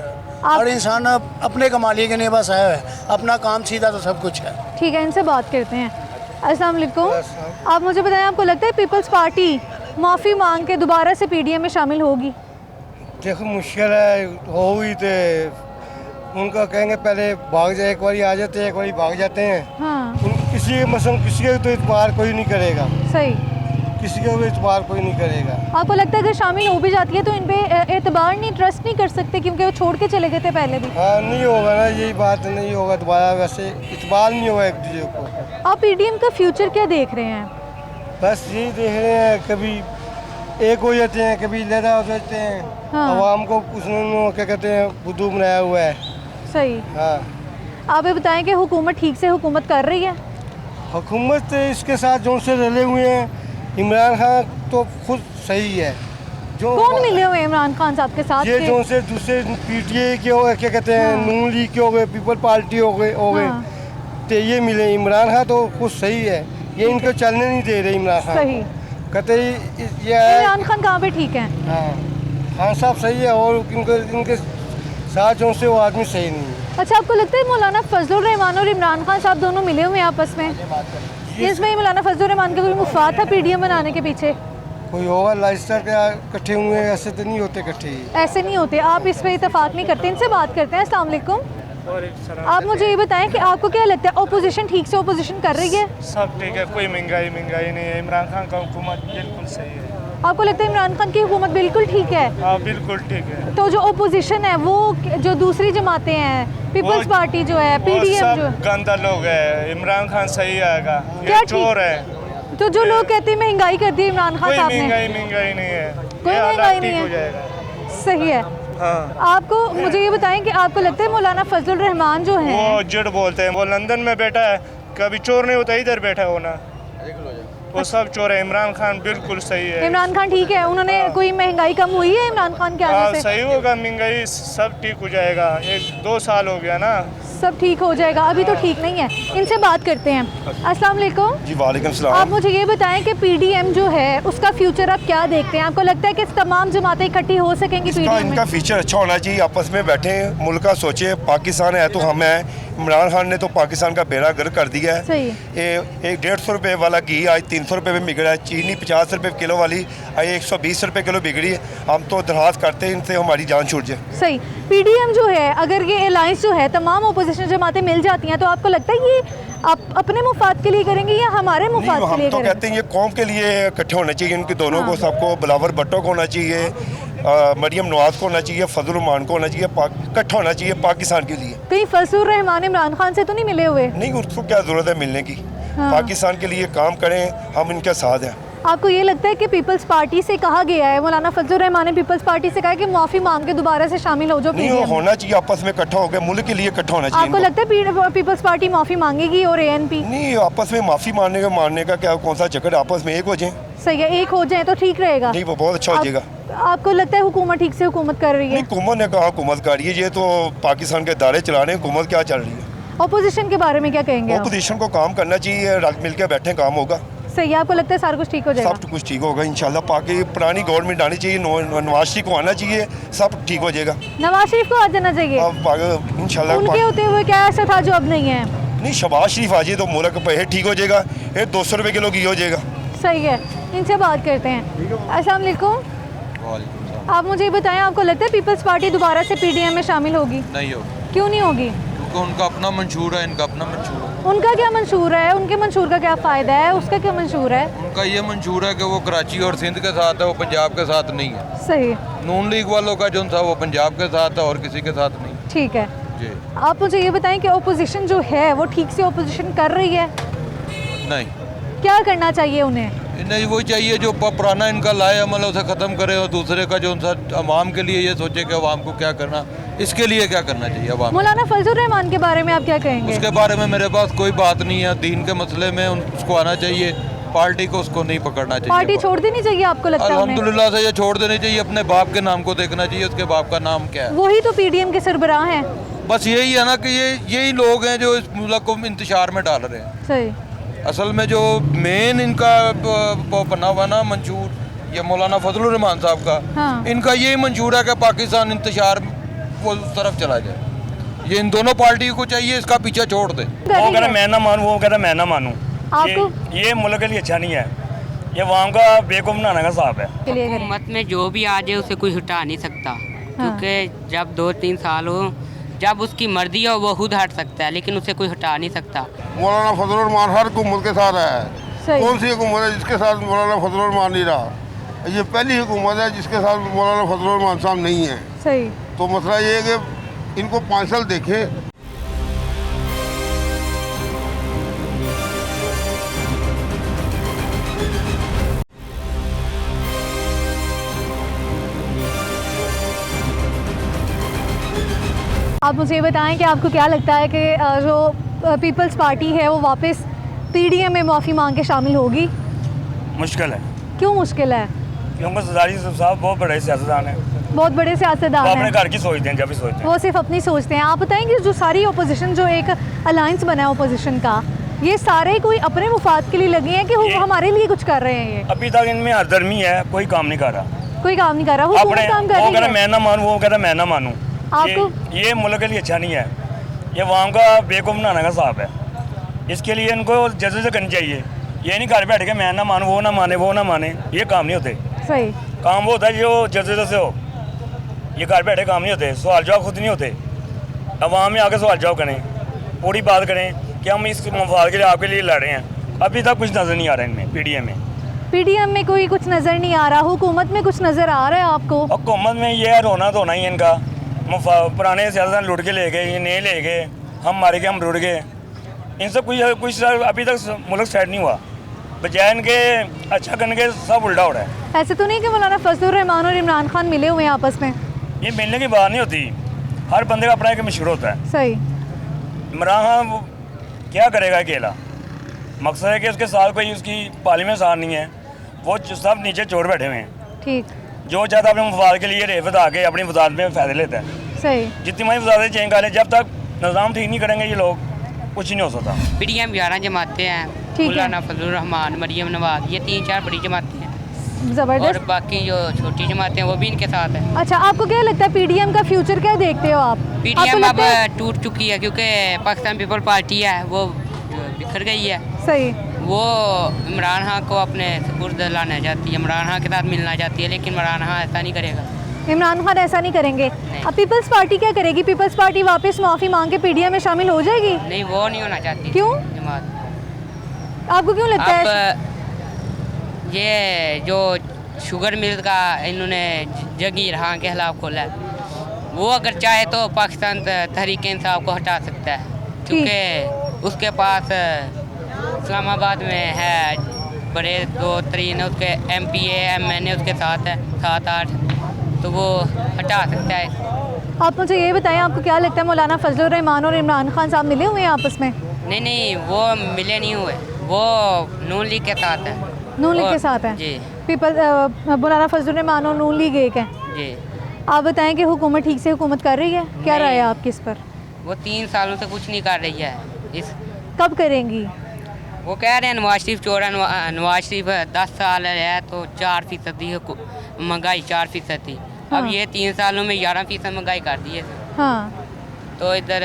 हर इंसान अपने कमा लिए के लिए बस आया है, अपना काम सीधा तो सब कुछ है। ठीक है, इनसे बात करते हैं। अस्सलाम वालेकुम। आप मुझे बताएं, आपको लगता है पीपल्स पार्टी माफ़ी मांग के दोबारा से पीडीएम में शामिल होगी? देखो मुश्किल है, होगी तो उनका कहेंगे पहले भाग जाए, एक बारी आ जाते हैं, एक बारी भाग जाते हैं। हाँ। किसी के मसलन किसी का तो इतबार कोई नहीं करेगा। सही। किसी का भी इतबार कोई नहीं करेगा। आपको लगता है अगर शामिल हो भी जाती है तो इन पे एतबार नहीं, ट्रस्ट नहीं कर सकते क्योंकि वो छोड़ के चले गए थे पहले भी? हाँ, नहीं होगा ना, यही बात नहीं होगा दोबारा, वैसे इतबार नहीं होगा एक दूसरे को। आप पीडीएम का फ्यूचर क्या देख रहे हैं? बस यही देख रहे हैं, कभी एक हो जाते हैं, कभी लड़ा हो जाते हैं। हाँ। आवाम को उसने क्या कहते हैं बुद्धू बनाया हुआ है। सही। हाँ। आप ये बताएं कि हुकूमत ठीक से हुकूमत कर रही है? हुकूमत इसके साथ जो से रले हुए हैं, इमरान खान तो खुद सही है। जो कौन मिले हुए इमरान खान साहब के साथ? ये जो से दूसरे पीटीआई के हो गए, क्या कहते हैं, नून लीग के हो गए, पीपल पार्टी हो गए तो ये मिले। इमरान खान तो खुद सही है, ये इनको चलने नहीं दे रहे इमरान खान। सही। कहते ये इमरान खान कहाँ पे ठीक है? हाँ, खान साहब सही है, और इनके साचों से वो आदमी सही नहीं है। अच्छा, आपको लगता है मौलाना फजलुर रहमान और इमरान खान साहब दोनों मिले हुए हैं आपस में? इसमें मौलाना फजलुर रहमान का कोई मुफाद था पीडीएम बनाने के पीछे? कोई होगा लाइस्टर का इकट्ठे हुए हैं, ऐसे तो नहीं होते इकट्ठे। ऐसे नहीं होते, आप इस पे इतफाक नहीं करते। इनसे बात करते हैं। अस्सलाम वालेकुम। आप मुझे ये बताएं कि आपको क्या लगता है अपोजिशन ठीक से अपोजिशन कर रही है? सब ठीक है, कोई महंगाई नहीं है। इमरान खान का हुकूमत बिल्कुल सही है। आपको लगता है इमरान खान की हुकूमत बिल्कुल ठीक है? हाँ बिल्कुल ठीक है। तो जो अपोजिशन है वो जो दूसरी जमातें हैं, पीपल्स पार्टी जो है, पीडीएम जो गंदा लोग है। इमरान खान सही आएगा, क्या ये चोर है। तो जो लोग कहते हैं महंगाई कर दी इमरान खान साहब ने, महंगाई नहीं है, कोई महंगाई नहीं है, सही है। हाँ। आपको मुझे ये बताएं कि आपको लगता है मौलाना फजलुर रहमान जो है, वो जिड बोलते हैं, वो लंदन में बैठा है, कभी चोर नहीं होता, इधर बैठा हो ना, वो सब चोर है। इमरान खान बिल्कुल सही है। इमरान खान ठीक है, उन्होंने कोई महंगाई कम हुई है इमरान खान के आने से? सही होगा, महंगाई सब ठीक हो जाएगा। 1-2 साल हो गया ना, सब ठीक हो जाएगा। अभी तो ठीक नहीं है। इनसे बात करते हैं। अस्सलाम वालेकुम। जी वालेकुम सलाम। आप मुझे ये बताएं कि पीडीएम जो है उसका फ्यूचर आप क्या देखते हैं? आपको लगता है कि तमाम जमातें इकट्ठी हो सकेंगी पीडीएम में? इनका फ्यूचर अच्छा होना चाहिए। आपस में बैठे मुल्क का सोचे। पाकिस्तान है तो हम हैं। इमरान खान ने तो पाकिस्तान का बेड़ा गर्क कर दिया है। सही। ये 150 रुपये वाला घी आज 300 रुपये में बिक रहा है। चीनी 50 रुपये किलो वाली आज 120 रुपये किलो बिक रही है। हम तो दरख्वास्त करते हैं इनसे हमारी जान छूट जाए। सही। पीडीएम जो है, अगर ये अलायंस जो है तमाम अपोजिशन जमातें मिल जाती हैं, तो आपको लगता है ये आप अपने मुफाद के लिए करेंगे या हमारे मुफाद के लिए हम तो करेंगे? कहते हैं ये कौम के लिए इकट्ठे होने चाहिए। इनके दोनों को, सबको, बिलावर भट्टो को होना चाहिए, मरियम नवाज को होना चाहिए, फजल रहमान को होना चाहिए, इकट्ठा होना चाहिए पाकिस्तान के लिए। कहीं फजलुर रहमान इमरान खान से तो नहीं मिले हुए? नहीं, उसको क्या ज़रूरत है मिलने की। हाँ। पाकिस्तान के लिए काम करें, हम इनके साथ हैं। आपको ये लगता है कि पीपल्स पार्टी से कहा गया है, मौलाना फजलुर रहमान ने पीपल्स पार्टी से कहा है कि माफ़ी मांग के दोबारा से शामिल हो जाओ? नहीं, वो होना चाहिए, आपस में इकट्ठा हो गए, मुल्क के लिए इकट्ठा होना चाहिए। आपको लगता है पीपल्स पार्टी माफ़ी मांगेगी और एएनपी? नहीं, आपस में माफ़ी मानने का क्या, कौन सा चक्कर, आपस में एक हो जाए। सही है, एक हो जाए तो ठीक रहेगा। नहीं, वो बहुत अच्छा हो जाएगा। आपको लगता है हुकूमत ठीक से हुकूमत कर रही है? हुकूमत ने कहा हुकूमत कर रही है, ये तो पाकिस्तान के दायरे चला रहे हैं। हुकूमत क्या चल रही है? अपोजिशन के बारे में क्या कहेंगे? अपोजिशन को काम करना चाहिए, रल मिल के बैठे, काम होगा। सही है, आपको लगता है सारा कुछ ठीक हो जाएगा? सब कुछ ठीक होगा इंशाल्लाह। पाकि पुरानी गवर्नमेंट आनी चाहिए, नवाज शरीफ को आना चाहिए, सब ठीक हो जाएगा। नवाज शरीफ को आ जाना चाहिए इंशाल्लाह। उनके होते हुए क्या ऐसा था जो अब नहीं है? नहीं, शहबाज शरीफ आ जाए तो मुल्क पे ठीक हो जाएगा। ये 200 रुपये किलो घी हो जाएगा। सही है। इनसे बात करते हैं। अस्सलाम वालेकुम। आप मुझे बताएं, आपको लगता है पीपल्स पार्टी दोबारा से पीडीएम में शामिल होगी? नहीं होगी। क्यों नहीं होगी? क्योंकि उनका अपना मंशूर है, इनका अपना मंशूर है। उनका क्या मंशूर है? उनके मंशूर का क्या फ़ायदा है? उसका क्या मंशूर है? उनका ये मंशूर है कि वो कराची और सिंध के साथ है, वो पंजाब के साथ नहीं है। सही। नून लीग वालों का जो था वो पंजाब के साथ है और किसी के साथ नहीं। ठीक है जी। आप मुझे ये बताएं कि ओपोजिशन जो है वो ठीक से ओपोजिशन कर रही है? नहीं। क्या करना चाहिए उन्हें? इन्हें वही चाहिए जो पुराना इनका लाए अमल उसे ख़त्म करे और दूसरे का जो उनसा अवाम के लिए ये सोचे कि अवाम को क्या करना, इसके लिए क्या करना चाहिए अवाम। मौलाना फजलुर रहमान के बारे में आप क्या कहेंगे? उसके बारे में मेरे पास कोई बात नहीं है। दीन के मसले में उसको आना चाहिए, पार्टी को उसको नहीं पकड़ना चाहिए। पार्टी छोड़ देनी चाहिए आपको लगता है? अल्हम्दुलिल्लाह से ये छोड़ देनी चाहिए। अपने बाप के नाम को देखना चाहिए, उसके बाप का नाम क्या है। वही तो पीडीएम के सरबराह हैं। बस यही है ना कि यही लोग हैं जो इस मुल्क को इंतशार में डाल रहे हैं। सही। असल में जो मेन इनका बना हुआ ना मंशूर, ये मौलाना फजलुर रहमान साहब का, हाँ। इनका यही मंशूर है कि पाकिस्तान इंतशार वो उस तरफ चला जाए। ये इन दोनों पार्टियों को चाहिए इसका पीछे छोड़ दे। वो कह रहा मैं ना मानूँ, वो कह रहा मैं ना मानूँ। ये मुल्क के लिए अच्छा नहीं है, ये वाम का बेवकूफ़ बनाने का साहब है। हुकूमत में जो भी आ जाए उसे कोई हटा नहीं सकता, क्योंकि जब 2-3 साल हो, जब उसकी मर्जी हो वो खुद हट सकता है, लेकिन उसे कोई हटा नहीं सकता। मौलाना फजलुर रहमान हर हुकूमत के साथ है। कौन सी हुकूमत है जिसके साथ मौलाना फजलुर रहमान नहीं रहा? ये पहली हुकूमत है जिसके साथ मौलाना फजलुर रहमान साहब नहीं है। सही। तो मसला ये है कि इनको 5 साल देखें। आप मुझे बताएं कि आपको क्या लगता है कि जो पीपल्स पार्टी है वो वापस पीडीएम में माफ़ी मांग के शामिल होगी? मुश्किल है। क्यों मुश्किल है? क्योंकि सरदारी साहब बहुत बड़े सियासतदान हैं, बहुत बड़े सियासतदान वो हैं। अपने घर की सोचते हैं, जब भी सोचते हैं वो सिर्फ अपनी सोचते हैं। आप बताएंगे जो सारी ओपोजिशन, जो एक अलायंस बना है ओपोजिशन का, ये सारे कोई अपने मुफाद के लिए लगे हैं कि वो हमारे लिए कुछ कर रहे हैं? ये अभी तक इनमें हरदर्मी है, कोई काम नहीं कर रहा। कोई काम नहीं कर रहा, हुकूमत काम कर रही है। मैं ना मानूँ, वो कह रहा मैं ना मानूँ। ये मुल्क के लिए अच्छा नहीं है। ये वाम का बेवकूफ़ बनाने का साफ है। इसके लिए इनको जजमेंट करनी चाहिए। ये नहीं घर बैठ के मैं ना मानूँ, वो ना माने, वो ना माने, ये काम नहीं होते। सही काम वो होता है जो जजमेंट से हो। ये घर बैठे काम नहीं होते, सवाल जवाब खुद नहीं होते। अवाम में आके सवाल जवाब करें, पूरी बात करें कि हम इस मफाद के लिए आपके लिए लड़ रहे हैं। अभी तक कुछ नज़र नहीं आ रहा है इनमें। पीडीएम में कोई कुछ नज़र नहीं आ रहा, हुकूमत में कुछ नज़र आ रहा है आपको? हुकूमत में ये रोना धोना ही इनका। पुराने सियासतदान लुट के ले गए, ये नए ले गए, हम मारे गए, हम रुट गए। इनसे कुछ अभी तक मुल्क सेट नहीं हुआ। बजाय इनके अच्छा करने के सब उल्टा हो रहा है। ऐसे तो नहीं कि मौलाना फजलुर रहमान और इमरान खान मिले हुए हैं आपस में? ये मिलने की बात नहीं होती। हर बंदे का अपना एक मशहूर होता है। सही। इमरान खान क्या करेगा अकेला? मकसद है कि उसके साथ कोई उसकी पार्लियामेंट साथ नहीं है। वो सब नीचे चोर बैठे हुए हैं। ठीक। जो चाहता अपने मफाद के लिए रेफत आके अपनी वजारत में फ़ायदे लेता है। सही। जितनी हमारी वजारत चेंज कर ले, जब तक निज़ाम ठीक नहीं करेंगे ये लोग, कुछ नहीं हो सकता। पीडीएम 11 जमातें हैं, मौलाना फजलुर रहमान, मरियम नवाज, ये 3-4 बड़ी जमातें हैं। जबरदस्त। और बाकी जो छोटी जमातें हैं वो भी इनके साथ है। अच्छा, आपको क्या लगता है पीडीएम का फ्यूचर क्या देखते हो आप? पीडीएम अब टूट चुकी है क्योंकि पाकिस्तान पीपल पार्टी है वो बिखर गई है। सही। वो इमरान खान को अपने सुपुर्द लाना चाहती है, इमरान खान के साथ मिलना चाहती है, लेकिन इमरान खान ऐसा नहीं करेगा। इमरान खान ऐसा नहीं करेंगे। अब पीपल्स पार्टी क्या करेगी? पीपल्स पार्टी वापस माफ़ी मांग के पीडीएम में शामिल हो जाएगी? नहीं, वो नहीं होना चाहती। क्यों? जमात आपको क्यों लगता है? ये जो शुगर मिल का इन्होंने जगीर खान के खिलाफ खोला है, वो अगर चाहे तो पाकिस्तान तहरीक इंसाफ को हटा सकता है, क्योंकि उसके पास इस्लामाबाद में है बड़े 2-3 उसके MPA MNA उसके साथ है 7-8, तो वो हटा सकता है। आप मुझे ये बताएं, आपको क्या लगता है मौलाना फजलुर रहमान और इमरान खान साहब मिले हुए हैं आपस में? नहीं, वो मिले नहीं हुए, वो नून लीग के साथ है। नून लीग के साथ है जी। मौलाना फजलुर रहमान और नून लीग एक है जी। आप बताएं कि हुकूमत ठीक से हुकूमत कर रही है? क्या राय है आपकी इस पर? वो 3 सालों से कुछ नहीं कर रही है। कब करेंगी? वो कह रहे हैं नवाज शरीफ चोर है। नवाज शरीफ 10 साल है तो 4% महंगाई 4% थी। अब ये 3 सालों में 11% महंगाई कर दी है। हाँ। तो इधर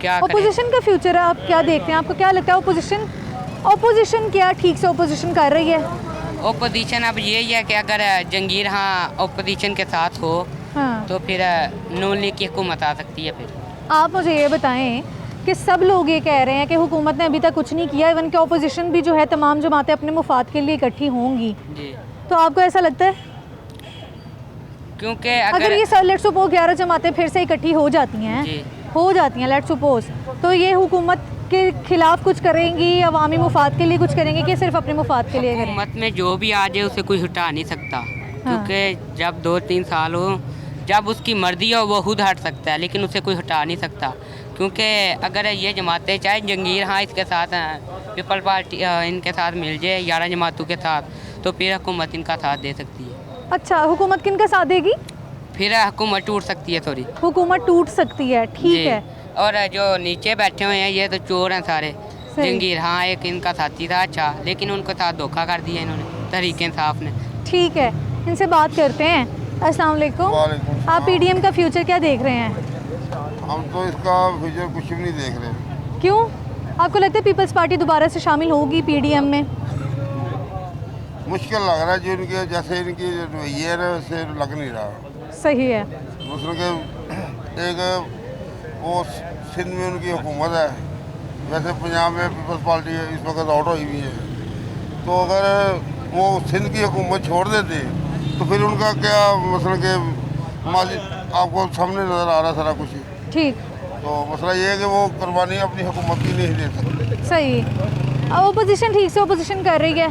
क्या ओपोजिशन का फ्यूचर है, आप क्या देखते हैं? आपको क्या लगता है ओपोजिशन क्या ठीक से ओपोजिशन कर रही है? ओपोजिशन अब यही है कि अगर जंगीर ओपोजिशन के साथ हो तो फिर नून लीग की हुकूमत आ सकती है। फिर आप मुझे ये बताएं कि सब लोग ये कह रहे हैं कि हुकूमत ने अभी तक कुछ नहीं किया, इवन कि ओपोजिशन भी जो है तमाम जमातें अपने मुफाद के लिए इकट्ठी होंगी जी। तो आपको ऐसा लगता है? क्योंकि अगर ये लेट्स सपोज 11 जमातें फिर से इकट्ठी हो जाती हैं लेट्स सपोज, तो ये हुकूमत के खिलाफ कुछ करेंगी, अवामी मुफाद के लिए कुछ करेंगी कि सिर्फ अपने मुफाद के लिए करेंगी? हुकूमत में जो भी आ जाए उसे कोई हटा नहीं सकता, क्योंकि जब 2-3 साल हो, जब उसकी मर्जी हो वो खुद हट सकता है, लेकिन उसे कोई हटा नहीं सकता। क्योंकि अगर ये जमातें चाहे जंगीर इसके साथ पीपल पार्टी इनके साथ मिल जाए 11 जमातों के साथ, तो फिर हुकूमत इनका साथ दे सकती है। अच्छा, हुकूमत किन का साथ देगी? फिर हुकूमत टूट सकती है, थोड़ी हुकूमत टूट सकती है। ठीक है। और जो नीचे बैठे हुए हैं ये तो चोर हैं सारे। जंगीर एक इनका साथी था अच्छा, लेकिन उनके साथ धोखा कर दिया इन्होंने तहरीक इंसाफ ने। ठीक है, इनसे बात करते हैं। अस्सलाम वालेकुम। आप पीडीएम का फ्यूचर क्या देख रहे हैं? हम तो इसका फ्यूचर कुछ भी नहीं देख रहे। क्यों? आपको लगता है पीपल्स पार्टी दोबारा से शामिल होगी पीडीएम में? मुश्किल लग रहा है, जो इनके जैसे इनकी रवैया है वैसे लग नहीं रहा। सही है। दूसरों के एक वो सिंध में उनकी हुकूमत है, वैसे पंजाब में पीपल्स पार्टी है, इस वक्त आउट हुई हुई है। तो अगर वो सिंध की हुकूमत छोड़ देते तो फिर उनका क्या मसला के आपको सामने नज़र आ रहा सारा कुछ। ठीक। तो मसला ये है कि वो कुर्बानी अपनी हुकूमत की नहीं दे सकते। सही। अब ओपोजिशन ठीक से ओपोजिशन कर रही है?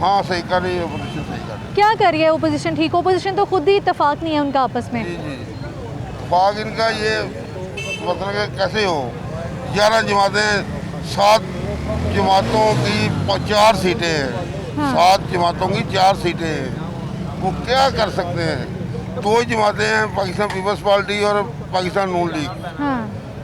हाँ, सही कर रही है ओपोजिशन, सही कर रही है। क्या कर रही है ओपोजिशन? ठीक, ओपोजिशन तो खुद ही इत्तेफाक नहीं है उनका आपस में। जी जी, इत्तेफाक इनका ये मतलब कि कैसे हो, 11 जमातें, 7 जमातों की 4 सीटें हैं। 7 जमातों की 4 सीटें हैं, वो क्या कर सकते हैं? 2 जमातें हैं, पाकिस्तान पीपल्स पार्टी और पाकिस्तान नून लीग।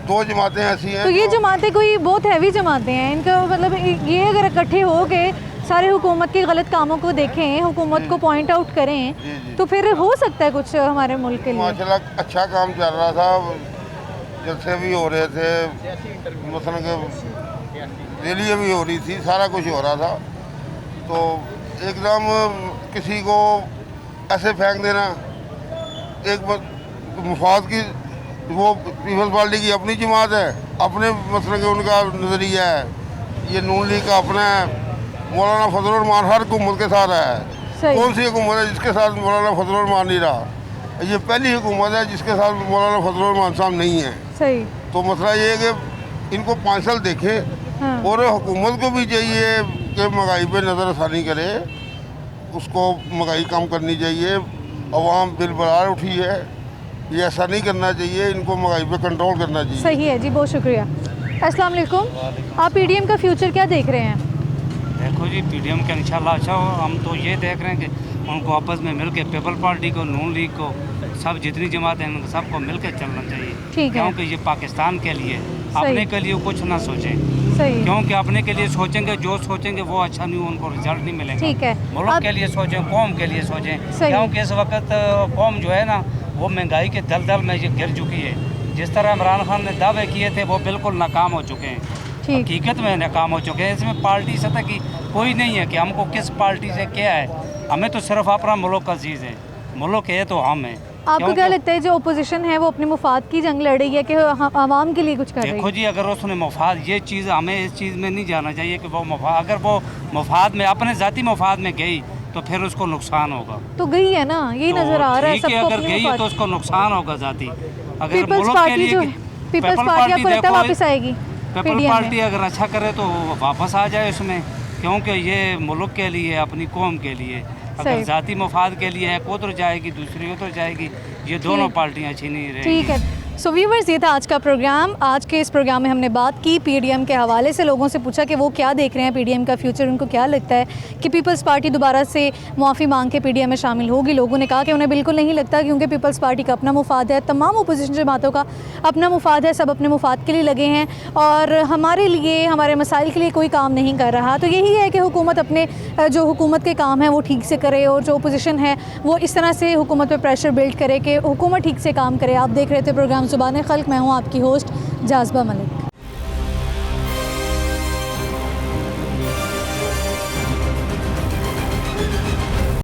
2 जमातें ऐसी हैं। तो ये जमातें कोई बहुत हैवी जमातें हैं, इनका मतलब ये अगर इकट्ठे हो के सारे हुकूमत के गलत कामों को देखें, हुकूमत को पॉइंट आउट करें, तो फिर हो सकता है कुछ हमारे मुल्क के लिए। माशाल्लाह अच्छा काम चल रहा था, जलसे भी हो रहे थे, मसलन के रैलियाँ भी हो रही थी, सारा कुछ हो रहा था। तो एकदम किसी को ऐसे फेंक देना, एक मुफाद की, वो पीपल्स पार्टी की अपनी जमात है, अपने मसलन के उनका नज़रिया है, ये नून लीग का अपना है। मौलाना फजल रहमान हर हुकूमत के साथ है। कौन सी हुकूमत है जिसके साथ मौलाना फजल रहमान नहीं रहा? ये पहली हुकूमत है जिसके साथ मौलाना फजल रहमान साहब नहीं है। सही। तो मसला ये है कि इनको 5 साल देखें और हुकूमत को भी चाहिए कि महंगाई पे नज़रसानी करे, उसको महंगाई कम करनी चाहिए। अवाम बिल बरार उठी है, ये ऐसा नहीं करना चाहिए, इनको महंगाई पे कंट्रोल करना चाहिए। सही है जी, बहुत शुक्रिया। अस्सलाम वालेकुम, आप पीडीएम का फ्यूचर क्या देख रहे हैं? देखो जी, पीडीएम का इंशाल्लाह अच्छा हो। हम तो ये देख रहे हैं कि उनको आपस में मिलके पीपल पार्टी को, नून लीग को, सब जितनी जमात हैं उनको सबको मिलकर चलना चाहिए। ठीक है। क्योंकि ये पाकिस्तान के लिए, अपने के लिए कुछ ना सोचें। सही। क्योंकि अपने के लिए सोचेंगे, जो सोचेंगे वो अच्छा नहीं, उनको रिजल्ट नहीं मिलेगा। ठीक है। मुल्क के लिए सोचें, कौम के लिए सोचें। क्योंकि इस वक्त कौम जो है ना, वो महंगाई के दलदल में ये गिर चुकी है। जिस तरह इमरान खान ने दावे किए थे वो बिल्कुल नाकाम हो चुके हैं, हकीकत में नाकाम हो चुके हैं। इसमें पार्टी सतह की कोई नहीं है कि हमको किस पार्टी से क्या है, हमें तो सिर्फ अपना मुल्क का चीज़ है, मुल्क है तो हम है। आपको क्या लगता है जो ओपोजिशन है वो अपने मुफाद की जंग लड़ रही है कि आवाम के लिए कुछ कर रही है? देखो जी, अगर उसने मुफाद, ये चीज़ हमें इस चीज़ में नहीं जाना चाहिए कि वो मुफाद, अगर वो मुफाद में, अपने ज़ाती मुफाद में गई तो फिर उसको नुकसान होगा। तो गई है ना, यही नजर आ रहा है सबको। अगर गई तो उसको नुकसान होगा ज़ाती। अगर पीपल्स मुल्क के लिए, पीपल्स पार्टी आपको लगता है वापस आएगी? पीपल पार्टी अगर अच्छा करे तो वापस आ जाए उसमें, क्योंकि ये मुल्क के लिए, अपनी कौम के लिए। अगर ज़ाती मुफाद के लिए है, उधर जाएगी, दूसरी उधर जाएगी, ये दोनों पार्टियाँ अच्छी नहीं रहेंगी। ठीक है। सो व्यूवर्स, ये था आज का प्रोग्राम। आज के इस प्रोग्राम में हमने बात की पीडीएम के हवाले से, लोगों से पूछा कि वो क्या देख रहे हैं पीडीएम का फ्यूचर, उनको क्या लगता है कि पीपल्स पार्टी दोबारा से मुआफ़ी मांग के पीडीएम में शामिल होगी। लोगों ने कहा कि उन्हें बिल्कुल नहीं लगता, क्योंकि पीपल्स पार्टी का अपना मुफाद है, तमाम अपोजिशन जमातों का अपना मुफाद है, सब अपने मुफाद के लिए लगे हैं और हमारे लिए, हमारे मसाइल के लिए कोई काम नहीं कर रहा। तो यही है कि हुकूमत अपने जो हुकूमत के काम हैं वो ठीक से करे और जो अपोजिशन है वो इस तरह से हुकूमत पर प्रेशर बिल्ड करे कि हुकूमत ठीक से काम करे। आप देख रहे थे प्रोग्राम ज़ुबान-ए-खल्क़, मैं हूँ आपकी होस्ट जाज़बा मलिक।